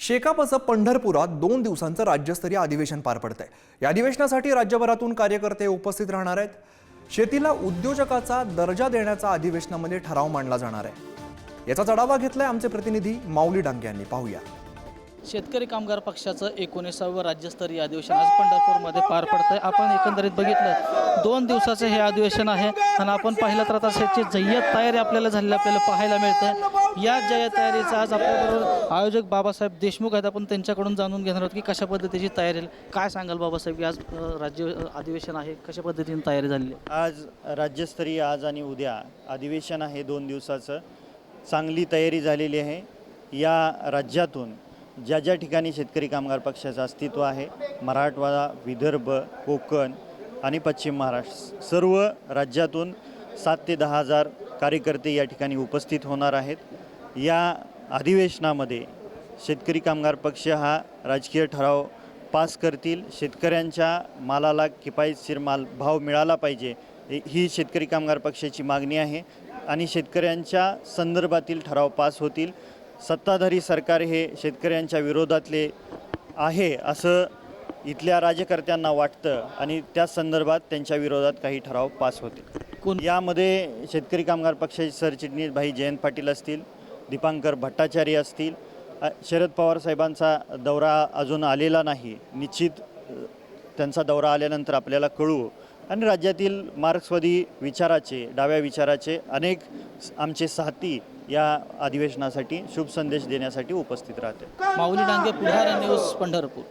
शेकापचं पंढरपुरात 2 दिवसांचं राज्यस्तरीय अधिवेशन पार पडतंय। या अधिवेशनासाठी राज्यभरातून कार्यकर्ते उपस्थित राहणार आहेत। शेतीला उद्योजकाचा दर्जा देण्याचा अधिवेशनामध्ये ठराव मांडला जाणार आहे। याचा आढावा घेतलाय आमचे प्रतिनिधी माऊली डांगे यांनी। पाहूया। शेतकरी कामगार पक्षाचं 19वे राज्यस्तरीय अधिवेशन आज पंढरपूरमध्ये पार पडतंय। आपण एकंदरीत बघितलं 2 दिवसाचं हे अधिवेशन आहे आणि आपण पाहिलं तर आता त्याची जय्यत तयारी आपल्याला झालेली आपल्याला पाहायला मिळते। या जय्यत तयारीचा आज आपल्याबरोबर आयोजक बाबासाहेब देशमुख आहेत। आपण त्यांच्याकडून जाणून घेणार आहोत की कशा पद्धतीची तयारी आहे। काय सांगाल बाबासाहेब की आज राज्य अधिवेशन आहे, कशा पद्धतीने तयारी झाली आहे? आज राज्यस्तरीय आज आणि उद्या अधिवेशन आहे 2 दिवसाचं। चांगली तयारी झालेली आहे। या राज्यातून ज्या ज्या ठिकाणी शेतकरी कामगार पक्षाचं अस्तित्व आहे, मराठवाडा, विदर्भ, कोकण आणि पश्चिम महाराष्ट्र, सर्व राज्यातून 7 ते 10 हजार कार्यकर्ते या ठिकाणी उपस्थित होणार आहेत। या अधिवेशनामध्ये शेतकरी कामगार पक्ष हा राजकीय ठराव पास करतील। शेतकऱ्यांच्या मालाला किफायतशीर भाव मिळाला पाहिजे ही शेतकरी कामगार पक्षाची मागणी आहे आणि शेतकऱ्यांच्या संदर्भातील ठराव पास होतील। सत्ताधारी सरकार हे शेतकऱ्यांच्या विरोधातले आहे असं इथल्या राज्यकर्त्यांना वाटतं आणि त्या संदर्भात त्यांच्या विरोधात काही ठराव पास होतील। यामध्ये शेतकरी कामगार पक्षाचे सरचिटणीस भाई जयंत पाटील असतील, दीपांकर भट्टाचार्य असतील। शरद पवार साहेबांचा दौरा अजून आलेला नाही, निश्चित त्यांचा दौरा आल्यानंतर आपल्याला कळू। आणि राज्यातील मार्क्सवादी विचाराचे, डाव्या विचाराचे अनेक आमचे साथी या अधिवेशनासाठी शुभ संदेश देण्यासाठी उपस्थित राहते। माऊली डांगे, पुढारी न्यूज, पंढरपूर।